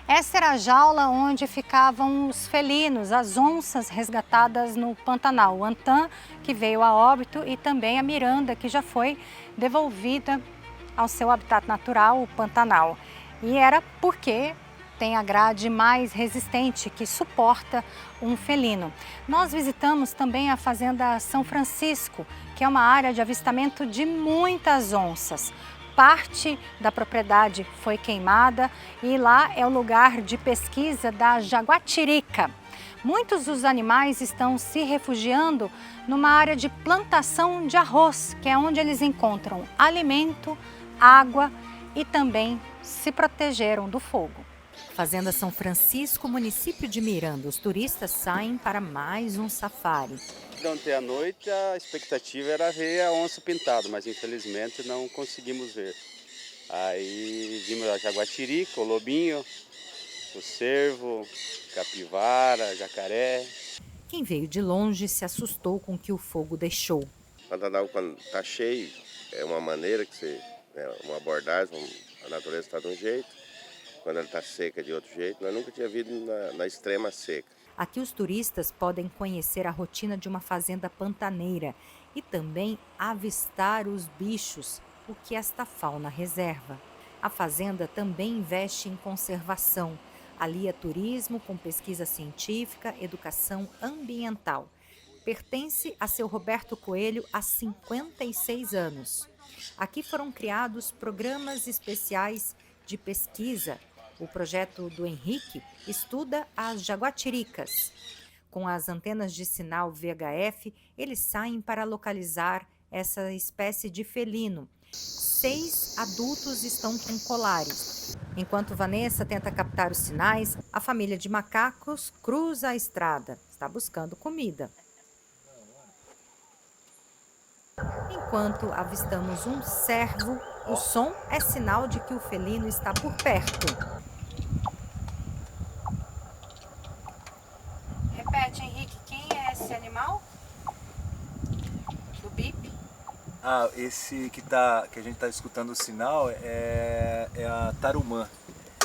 Essa era a jaula onde ficavam os felinos, as onças resgatadas no Pantanal. O Antã, que veio a óbito, e também a Miranda, que já foi devolvida ao seu habitat natural, o Pantanal. E era porque tem a grade mais resistente, que suporta um felino. Nós visitamos também a Fazenda São Francisco, que é uma área de avistamento de muitas onças. Parte da propriedade foi queimada e lá é o lugar de pesquisa da jaguatirica. Muitos dos animais estão se refugiando numa área de plantação de arroz, que é onde eles encontram alimento, água e também se protegeram do fogo. Fazenda São Francisco, município de Miranda. Os turistas saem para mais um safari. Ontem à noite a expectativa era ver a onça pintada, mas infelizmente não conseguimos ver. Aí vimos a jaguatirica, o lobinho, o cervo, capivara, jacaré. Quem veio de longe se assustou com o que o fogo deixou. Pantanal, quando está cheio, é uma maneira que você, uma abordagem, a natureza está de um jeito, quando ela está seca de outro jeito. Nós nunca tinha visto na extrema seca. Aqui os turistas podem conhecer a rotina de uma fazenda pantaneira e também avistar os bichos, o que esta fauna reserva. A fazenda também investe em conservação, alia turismo com pesquisa científica, educação ambiental. Pertence a seu Roberto Coelho há 56 anos. Aqui foram criados programas especiais de pesquisa. O projeto do Henrique estuda as jaguatiricas. Com as antenas de sinal VHF, eles saem para localizar essa espécie de felino. 6 adultos estão com colares. Enquanto Vanessa tenta captar os sinais, a família de macacos cruza a estrada. Está buscando comida. Enquanto avistamos um cervo, o som é sinal de que o felino está por perto. Repete, Henrique, quem é esse animal? Do bip? Esse que a gente está escutando o sinal é a tarumã,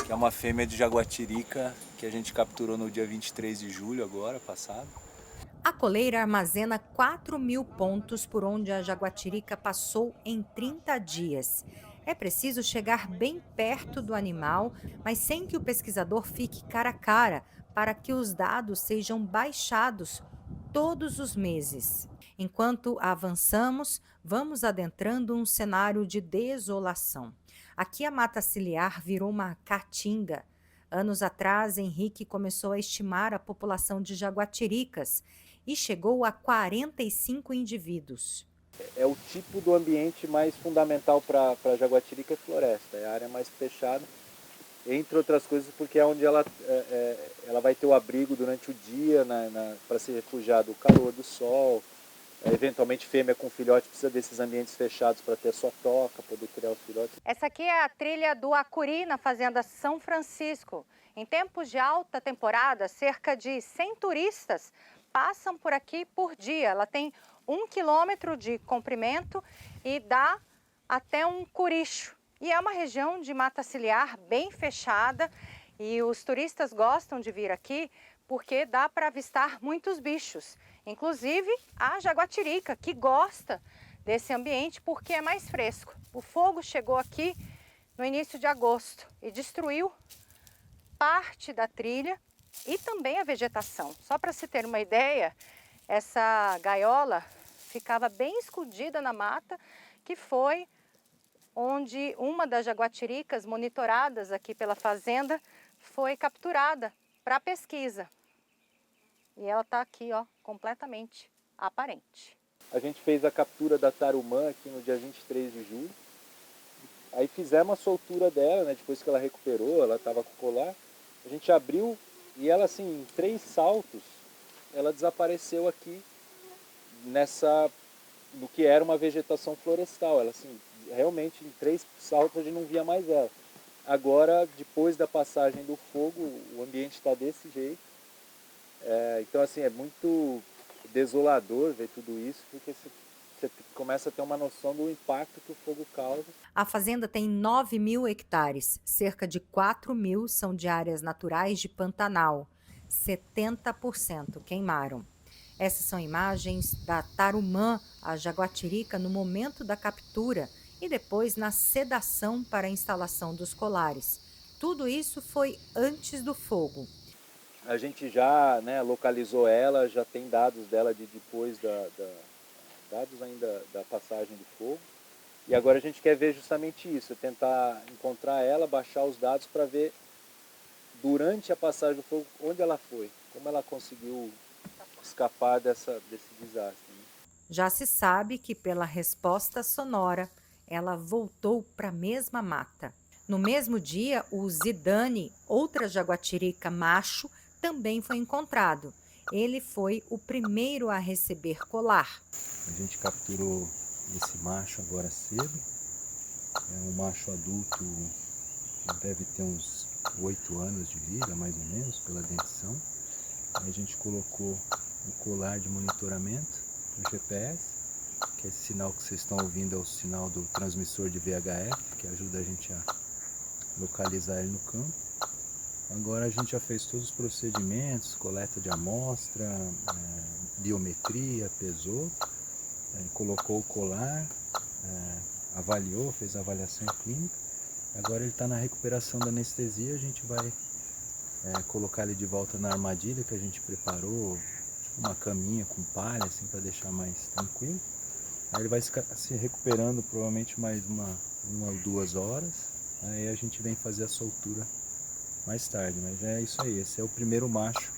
que é uma fêmea de jaguatirica que a gente capturou no dia 23 de julho agora, passado. A coleira armazena 4.000 pontos por onde a jaguatirica passou em 30 dias. É preciso chegar bem perto do animal, mas sem que o pesquisador fique cara a cara, para que os dados sejam baixados todos os meses. Enquanto avançamos, vamos adentrando um cenário de desolação. Aqui a mata ciliar virou uma caatinga. Anos atrás, Henrique começou a estimar a população de jaguatiricas e chegou a 45 indivíduos. É o tipo do ambiente mais fundamental para a jaguatirica, é floresta, é a área mais fechada, entre outras coisas porque é onde ela vai ter o abrigo durante o dia para se refugiar do calor do sol. Eventualmente fêmea com filhote precisa desses ambientes fechados para ter a sua toca, poder criar os filhotes. Essa aqui é a trilha do Acuri, na Fazenda São Francisco. Em tempos de alta temporada, cerca de 100 turistas passam por aqui por dia. Ela tem 1 quilômetro de comprimento e dá até um curicho. E é uma região de mata ciliar bem fechada e os turistas gostam de vir aqui porque dá para avistar muitos bichos, inclusive a jaguatirica, que gosta desse ambiente porque é mais fresco. O fogo chegou aqui no início de agosto e destruiu parte da trilha e também a vegetação. Só para se ter uma ideia, essa gaiola ficava bem escondida na mata, que foi onde uma das jaguatiricas monitoradas aqui pela fazenda foi capturada para pesquisa. E ela está aqui, ó, completamente aparente. A gente fez a captura da tarumã aqui no dia 23 de julho. Aí fizemos a soltura dela, né? Depois que ela recuperou, ela estava com o colar. A gente abriu e ela, assim, em 3 saltos, ela desapareceu aqui no que era uma vegetação florestal. Ela, assim, realmente em 3 saltos a gente não via mais ela. Agora, depois da passagem do fogo, o ambiente está desse jeito. Então, assim, é muito desolador ver tudo isso, porque você começa a ter uma noção do impacto que o fogo causa. A fazenda tem 9.000 hectares, cerca de 4.000 são de áreas naturais de Pantanal, 70% queimaram. Essas são imagens da Tarumã, a jaguatirica, no momento da captura e depois na sedação para a instalação dos colares. Tudo isso foi antes do fogo. A gente já, né, localizou ela, já tem dados dela de depois dados ainda da passagem do fogo. E agora a gente quer ver justamente isso, tentar encontrar ela, baixar os dados para ver durante a passagem do fogo onde ela foi, como ela conseguiu escapar desse desastre. Né? Já se sabe que pela resposta sonora ela voltou para a mesma mata. No mesmo dia, o Zidane, outra jaguatirica macho, também foi encontrado. Ele foi o primeiro a receber colar. A gente capturou esse macho agora cedo. É um macho adulto, deve ter uns 8 anos de vida, mais ou menos, pela dentição. Aí a gente colocou o colar de monitoramento no GPS, que esse sinal que vocês estão ouvindo é o sinal do transmissor de VHF, que ajuda a gente a localizar ele no campo. Agora a gente já fez todos os procedimentos, coleta de amostra, biometria, pesou, colocou o colar, avaliou, fez a avaliação clínica. Agora ele está na recuperação da anestesia, a gente vai colocar ele de volta na armadilha que a gente preparou, tipo uma caminha com palha, assim, para deixar mais tranquilo. Aí ele vai se recuperando provavelmente mais uma ou 2 horas. Aí a gente vem fazer a soltura mais tarde, mas é isso aí. Esse é o primeiro macho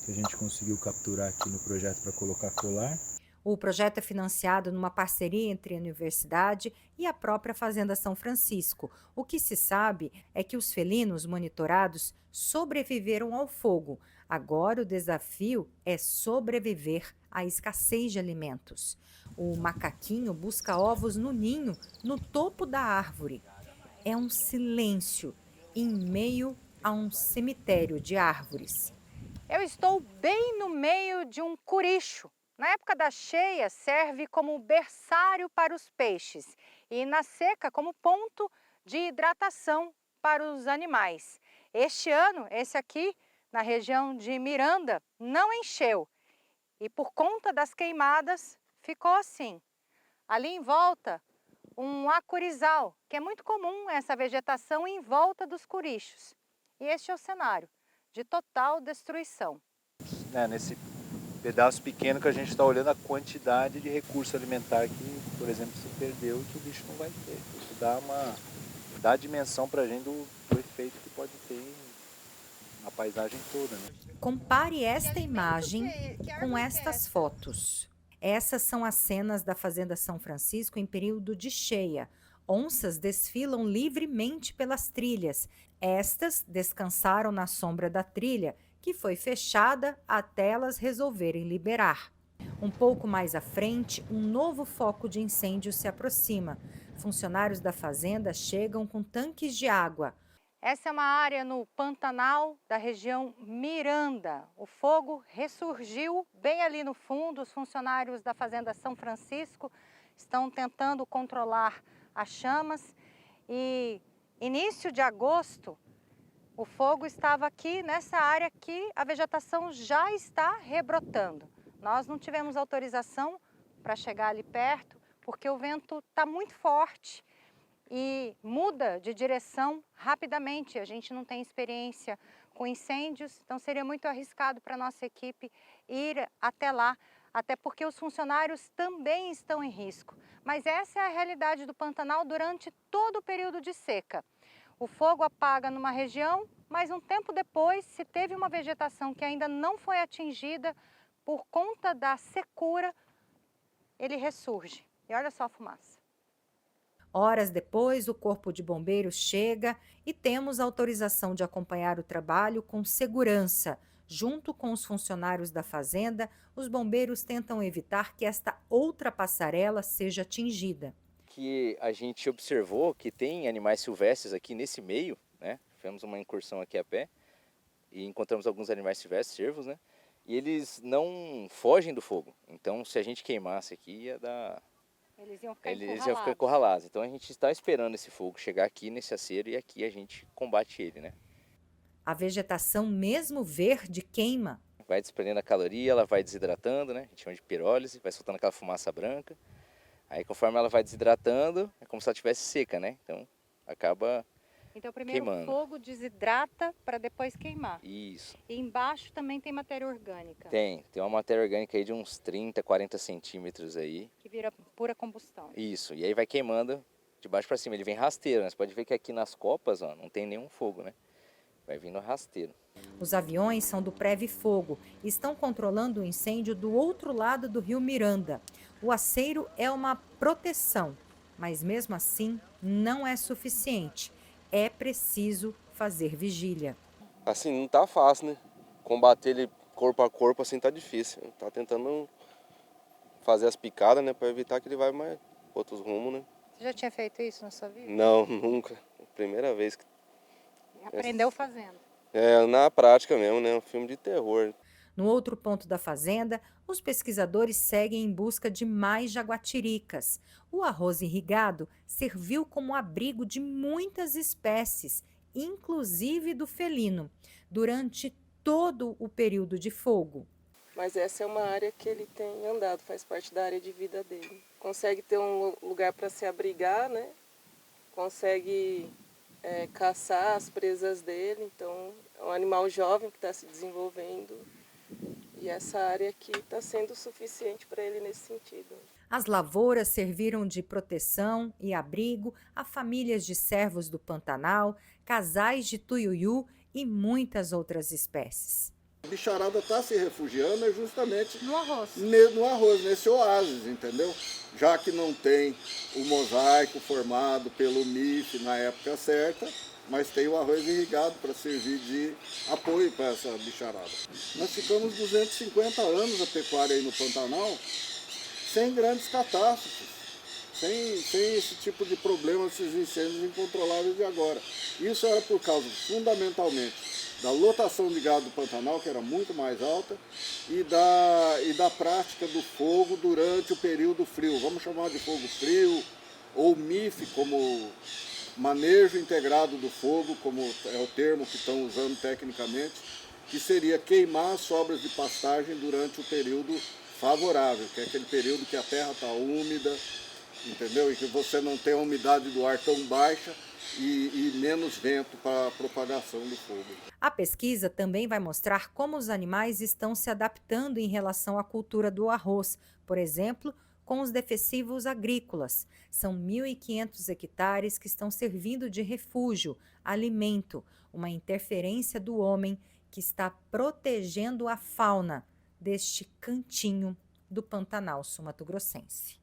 que a gente conseguiu capturar aqui no projeto para colocar colar. O projeto é financiado numa parceria entre a universidade e a própria Fazenda São Francisco. O que se sabe é que os felinos monitorados sobreviveram ao fogo. Agora o desafio é sobreviver à escassez de alimentos. O macaquinho busca ovos no ninho, no topo da árvore. É um silêncio em meio a um cemitério de árvores. Eu estou bem no meio de um curicho. Na época da cheia, serve como berçário para os peixes e na seca como ponto de hidratação para os animais. Este ano, esse aqui, na região de Miranda, não encheu e por conta das queimadas ficou assim. Ali em volta, um acurizal, que é muito comum essa vegetação em volta dos curichos. E este é o cenário de total destruição. Nesse pedaço pequeno que a gente está olhando a quantidade de recurso alimentar que, por exemplo, se perdeu e que o bicho não vai ter. Isso dá a dimensão para a gente do efeito que pode ter na paisagem toda. Né? Compare esta imagem com estas fotos. Essas são as cenas da Fazenda São Francisco em período de cheia. Onças desfilam livremente pelas trilhas. Estas descansaram na sombra da trilha, que foi fechada até elas resolverem liberar. Um pouco mais à frente, um novo foco de incêndio se aproxima. Funcionários da fazenda chegam com tanques de água. Essa é uma área no Pantanal da região Miranda. O fogo ressurgiu bem ali no fundo. Os funcionários da Fazenda São Francisco estão tentando controlar as chamas. E início de agosto, o fogo estava aqui nessa área que a vegetação já está rebrotando. Nós não tivemos autorização para chegar ali perto porque o vento está muito forte e muda de direção rapidamente. A gente não tem experiência com incêndios, então seria muito arriscado para a nossa equipe ir até lá, até porque os funcionários também estão em risco. Mas essa é a realidade do Pantanal durante todo o período de seca. O fogo apaga numa região, mas um tempo depois, se teve uma vegetação que ainda não foi atingida por conta da secura, ele ressurge. E olha só a fumaça. Horas depois, o Corpo de Bombeiros chega e temos autorização de acompanhar o trabalho com segurança. Junto com os funcionários da fazenda, os bombeiros tentam evitar que esta outra passarela seja atingida. Que a gente observou que tem animais silvestres aqui nesse meio, né? Fizemos uma incursão aqui a pé e encontramos alguns animais silvestres, cervos, né? E eles não fogem do fogo. Então, se a gente queimasse aqui, ia dar Eles iam ficar Eles iam encurralados. ficar encurralados. Então a gente está esperando esse fogo chegar aqui nesse aceiro e aqui a gente combate ele, né? A vegetação, mesmo verde, queima. Vai desprendendo a caloria, ela vai desidratando, né? A gente chama de pirólise, vai soltando aquela fumaça branca. Aí conforme ela vai desidratando, é como se ela estivesse seca, né? Então acaba Então primeiro queimando. o fogo desidrata para depois queimar. Isso. E embaixo também tem matéria orgânica. Tem uma matéria orgânica aí de uns 30, 40 centímetros aí. Que vira pura combustão. Isso, e aí vai queimando de baixo para cima. Ele vem rasteiro, né? Você pode ver que aqui nas copas, ó, não tem nenhum fogo, né? Vai vindo rasteiro. Os aviões são do Preve Fogo e estão controlando o incêndio do outro lado do rio Miranda. O aceiro é uma proteção, mas mesmo assim não é suficiente. É preciso fazer vigília. Assim, não tá fácil, né? Combater ele corpo a corpo assim tá difícil. Tá tentando fazer as picadas, né? Pra evitar que ele vá mais outros rumos, né? Você já tinha feito isso na sua vida? Não, nunca. Primeira vez que... Aprendeu fazendo. É, na prática mesmo, né? Um filme de terror. No outro ponto da fazenda, os pesquisadores seguem em busca de mais jaguatiricas. O arroz irrigado serviu como abrigo de muitas espécies, inclusive do felino, durante todo o período de fogo. Mas essa é uma área que ele tem andado, faz parte da área de vida dele. Consegue ter um lugar para se abrigar, né? Consegue caçar as presas dele, então é um animal jovem que está se desenvolvendo. E essa área aqui está sendo suficiente para ele nesse sentido. As lavouras serviram de proteção e abrigo a famílias de cervos do Pantanal, casais de tuiuiu e muitas outras espécies. A bicharada está se refugiando justamente no arroz. No arroz, nesse oásis, entendeu? Já que não tem o mosaico formado pelo MIF na época certa, mas tem o arroz irrigado para servir de apoio para essa bicharada. Nós ficamos 250 anos a pecuária aí no Pantanal sem grandes catástrofes, sem esse tipo de problema, esses incêndios incontroláveis de agora. Isso era por causa, fundamentalmente, da lotação de gado do Pantanal, que era muito mais alta, e da prática do fogo durante o período frio. Vamos chamar de fogo frio, ou MIF, como manejo integrado do fogo, como é o termo que estão usando tecnicamente, que seria queimar as sobras de pastagem durante o período favorável, que é aquele período que a terra está úmida, entendeu? E que você não tem a umidade do ar tão baixa e menos vento para a propagação do fogo. A pesquisa também vai mostrar como os animais estão se adaptando em relação à cultura do arroz, por exemplo, com os defensivos agrícolas. São 1.500 hectares que estão servindo de refúgio, alimento, uma interferência do homem que está protegendo a fauna deste cantinho do Pantanal sul-mato-grossense.